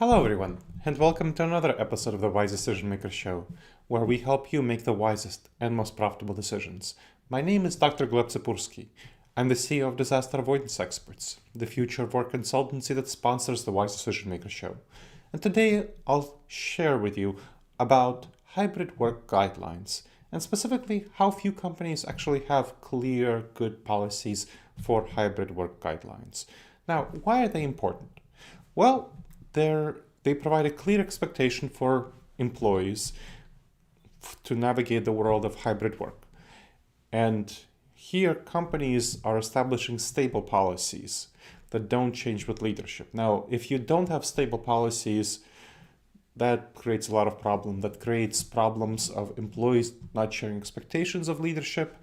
Hello, everyone, and welcome to another episode of the Wise Decision Maker Show, where we help you make the wisest and most profitable decisions. My name is Dr. Gleb Tsipursky. I'm the CEO of Disaster Avoidance Experts, the future of work consultancy that sponsors the Wise Decision Maker Show. And today I'll share with you about hybrid work guidelines, and specifically how few companies actually have clear, good policies for hybrid work guidelines. Now, why are they important? Well, they provide a clear expectation for employees to navigate the world of hybrid work. And here, companies are establishing stable policies that don't change with leadership. Now, if you don't have stable policies, that creates a lot of problems. That creates problems of employees not sharing expectations of leadership,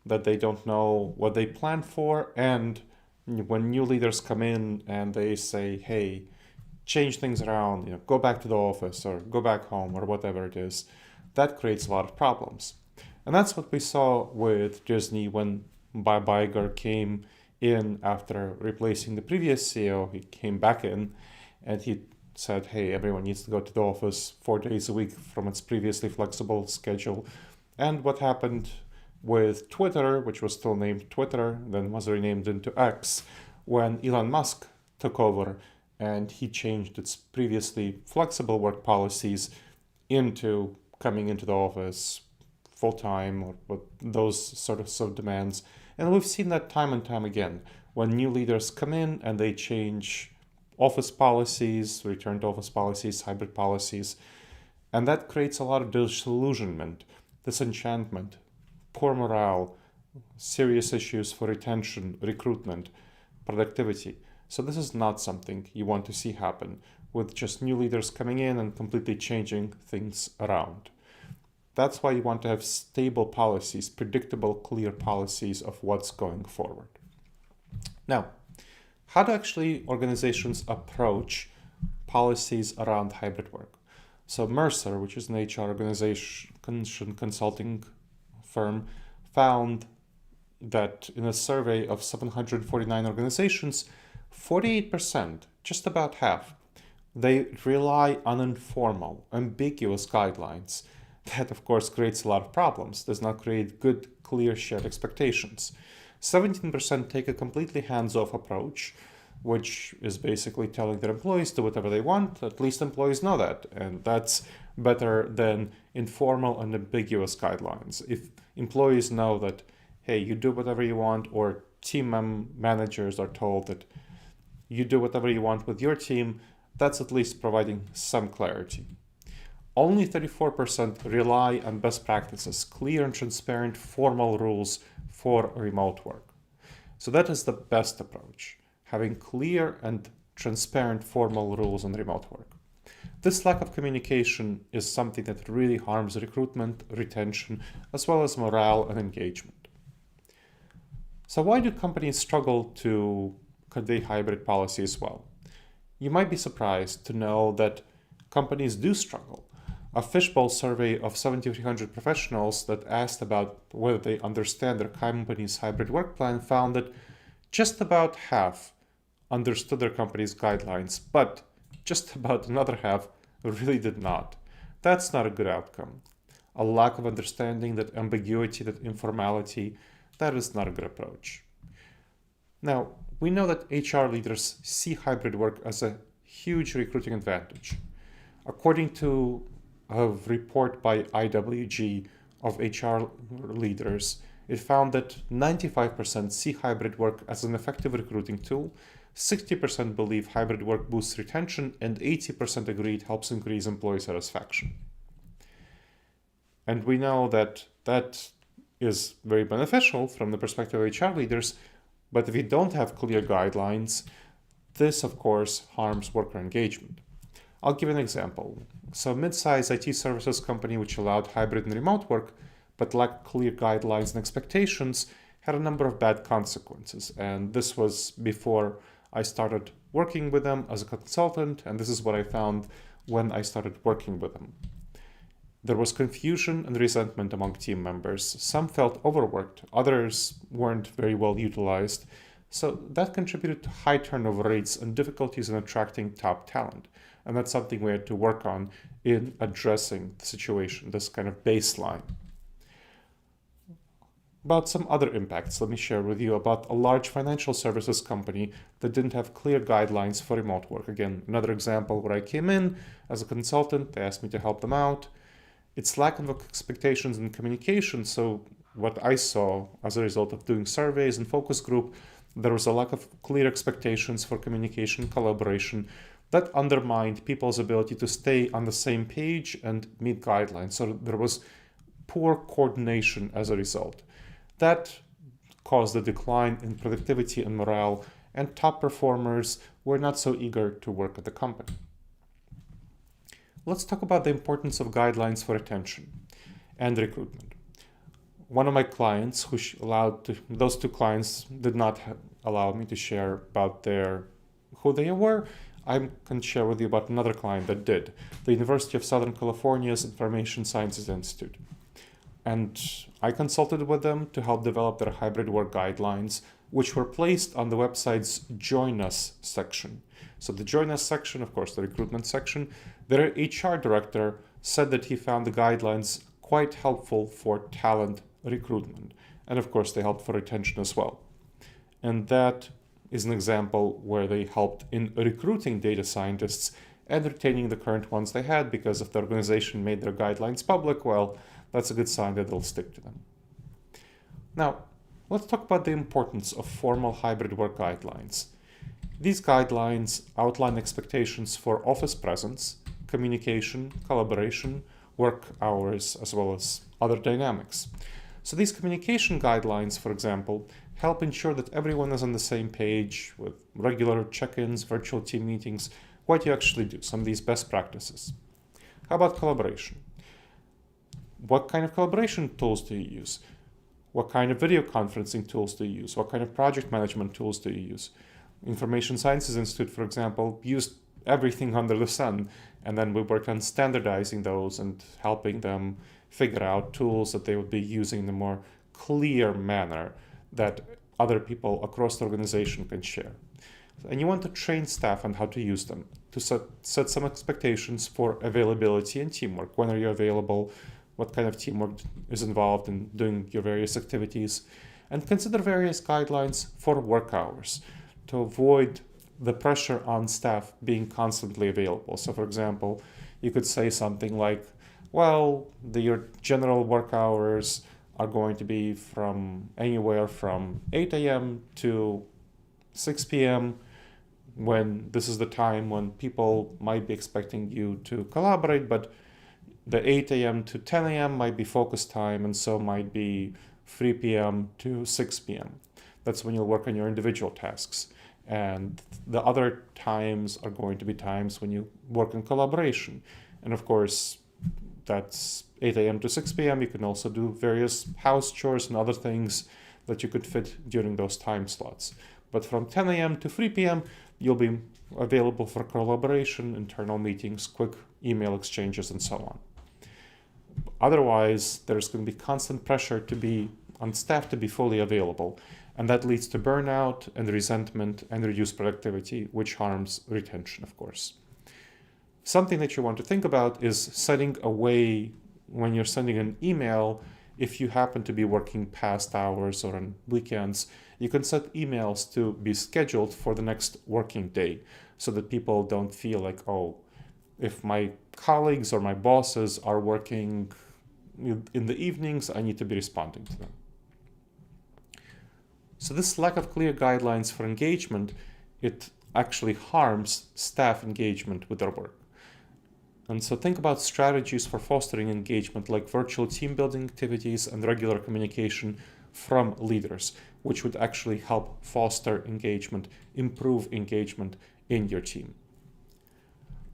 that they don't know what they plan for, and when new leaders come in and they say, hey, change things around, go back to the office or go back home or whatever it is, that creates a lot of problems. And that's what we saw with Disney when Bob Iger came in after replacing the previous CEO. He came back in and he said, hey, everyone needs to go to the office 4 days a week from its previously flexible schedule. And what happened with Twitter, which was still named Twitter, then was renamed into X, when Elon Musk took over and he changed its previously flexible work policies into coming into the office full-time or with those sort of demands. And we've seen that time and time again when new leaders come in and they change office policies, return to office policies, hybrid policies, and that creates a lot of disillusionment, disenchantment, poor morale, serious issues for retention, recruitment, productivity. So this is not something you want to see happen with just new leaders coming in and completely changing things around. That's why you want to have stable policies, predictable, clear policies of what's going forward. Now, how do actually organizations approach policies around hybrid work? So Mercer, which is an HR organization consulting firm, found that in a survey of 749 organizations, 48%, just about half, they rely on informal, ambiguous guidelines. That, of course, creates a lot of problems, does not create good, clear, shared expectations. 17% take a completely hands-off approach, which is basically telling their employees to do whatever they want. At least employees know that, and that's better than informal and ambiguous guidelines. If employees know that, hey, you do whatever you want, or team managers are told that you do whatever you want with your team, that's at least providing some clarity. Only 34% rely on best practices, clear and transparent formal rules for remote work. So that is the best approach, having clear and transparent formal rules on remote work. This lack of communication is something that really harms recruitment, retention, as well as morale and engagement. So why do companies struggle to convey hybrid policies well? You might be surprised to know that companies do struggle. A fishbowl survey of 7,300 professionals that asked about whether they understand their company's hybrid work plan found that just about half understood their company's guidelines, but just about another half really did not. That's not a good outcome. A lack of understanding, that ambiguity, that informality, that is not a good approach. Now, we know that HR leaders see hybrid work as a huge recruiting advantage. According to a report by IWG of HR leaders, it found that 95% see hybrid work as an effective recruiting tool, 60% believe hybrid work boosts retention, and 80% agree it helps increase employee satisfaction. And we know that that is very beneficial from the perspective of HR leaders, but if you don't have clear guidelines, this, of course, harms worker engagement. I'll give an example. So a mid-sized IT services company which allowed hybrid and remote work, but lacked clear guidelines and expectations, had a number of bad consequences. And this was before I started working with them as a consultant, and this is what I found when I started working with them. There was confusion and resentment among team members. Some felt overworked, others weren't very well utilized. So that contributed to high turnover rates and difficulties in attracting top talent. And that's something we had to work on in addressing the situation, this kind of baseline. About some other impacts, let me share with you about a large financial services company that didn't have clear guidelines for remote work. Again, another example where I came in as a consultant, they asked me to help them out. It's lack of expectations and communication. So what I saw as a result of doing surveys and focus group, there was a lack of clear expectations for communication, collaboration that undermined people's ability to stay on the same page and meet guidelines. So there was poor coordination as a result. That caused a decline in productivity and morale, and top performers were not so eager to work at the company. Let's talk about the importance of guidelines for retention and recruitment. One of my clients, those two clients did not allow me to share about who they were. I can share with you about another client that did, the University of Southern California's Information Sciences Institute. And I consulted with them to help develop their hybrid work guidelines, which were placed on the website's Join Us section. So the Join Us section, of course, the recruitment section, their HR director said that he found the guidelines quite helpful for talent recruitment. And of course, they helped for retention as well. And that is an example where they helped in recruiting data scientists and retaining the current ones they had, because if the organization made their guidelines public, well, that's a good sign that they'll stick to them. Now, let's talk about the importance of formal hybrid work guidelines. These guidelines outline expectations for office presence, communication, collaboration, work hours, as well as other dynamics. So these communication guidelines, for example, help ensure that everyone is on the same page with regular check-ins, virtual team meetings, what you actually do, some of these best practices. How about collaboration? What kind of collaboration tools do you use? What kind of video conferencing tools do you use? What kind of project management tools do you use? Information Sciences Institute, for example, used everything under the sun, and then we worked on standardizing those and helping them figure out tools that they would be using in a more clear manner that other people across the organization can share. And you want to train staff on how to use them, to set some expectations for availability and teamwork. When are you available? What kind of teamwork is involved in doing your various activities? And consider various guidelines for work hours to avoid the pressure on staff being constantly available. So for example, you could say something like, well, your general work hours are going to be from anywhere from 8 a.m. to 6 p.m. when this is the time when people might be expecting you to collaborate, but the 8 a.m. to 10 a.m. might be focus time, and so might be 3 p.m. to 6 p.m. That's when you'll work on your individual tasks. And the other times are going to be times when you work in collaboration. And of course, that's 8 a.m. to 6 p.m. You can also do various house chores and other things that you could fit during those time slots. But from 10 a.m. to 3 p.m., you'll be available for collaboration, internal meetings, quick email exchanges, and so on. Otherwise, there's going to be constant pressure on staff to be fully available, and that leads to burnout and resentment and reduced productivity, which harms retention, of course. Something that you want to think about is setting a way when you're sending an email. If you happen to be working past hours or on weekends, you can set emails to be scheduled for the next working day so that people don't feel like, oh, if my colleagues or my bosses are working in the evenings, I need to be responding to them. So this lack of clear guidelines for engagement, it actually harms staff engagement with their work. And so think about strategies for fostering engagement, like virtual team building activities and regular communication from leaders, which would actually help foster engagement, improve engagement in your team.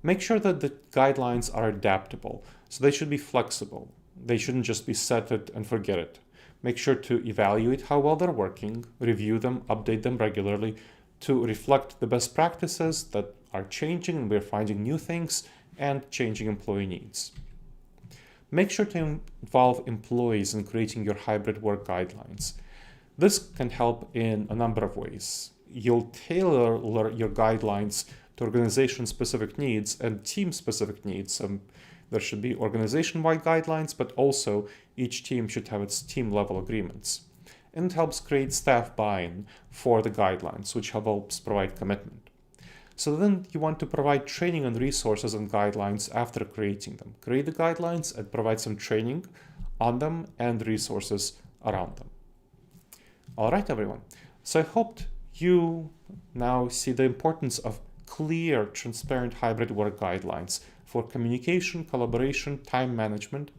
Make sure that the guidelines are adaptable, so they should be flexible. They shouldn't just be set it and forget it. Make sure to evaluate how well they're working, review them, update them regularly to reflect the best practices that are changing, and we're finding new things, and changing employee needs. Make sure to involve employees in creating your hybrid work guidelines. This can help in a number of ways. You'll tailor your guidelines to organization-specific needs and team-specific needs. There should be organization-wide guidelines, but also each team should have its team-level agreements. And it helps create staff buy-in for the guidelines, which helps provide commitment. So then you want to provide training and resources and guidelines after creating them. Create the guidelines and provide some training on them and resources around them. All right, everyone. So I hope you now see the importance of clear, transparent hybrid work guidelines for communication, collaboration, time management.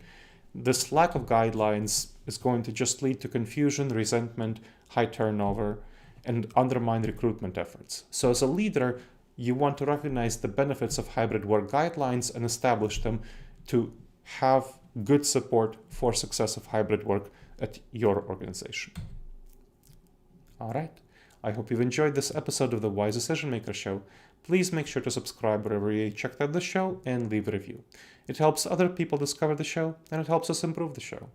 This lack of guidelines is going to just lead to confusion, resentment, high turnover, and undermine recruitment efforts. So as a leader, you want to recognize the benefits of hybrid work guidelines and establish them to have good support for success of hybrid work at your organization. All right. I hope you've enjoyed this episode of the Wise Decision Maker Show. Please make sure to subscribe wherever you checked out the show and leave a review. It helps other people discover the show, and it helps us improve the show.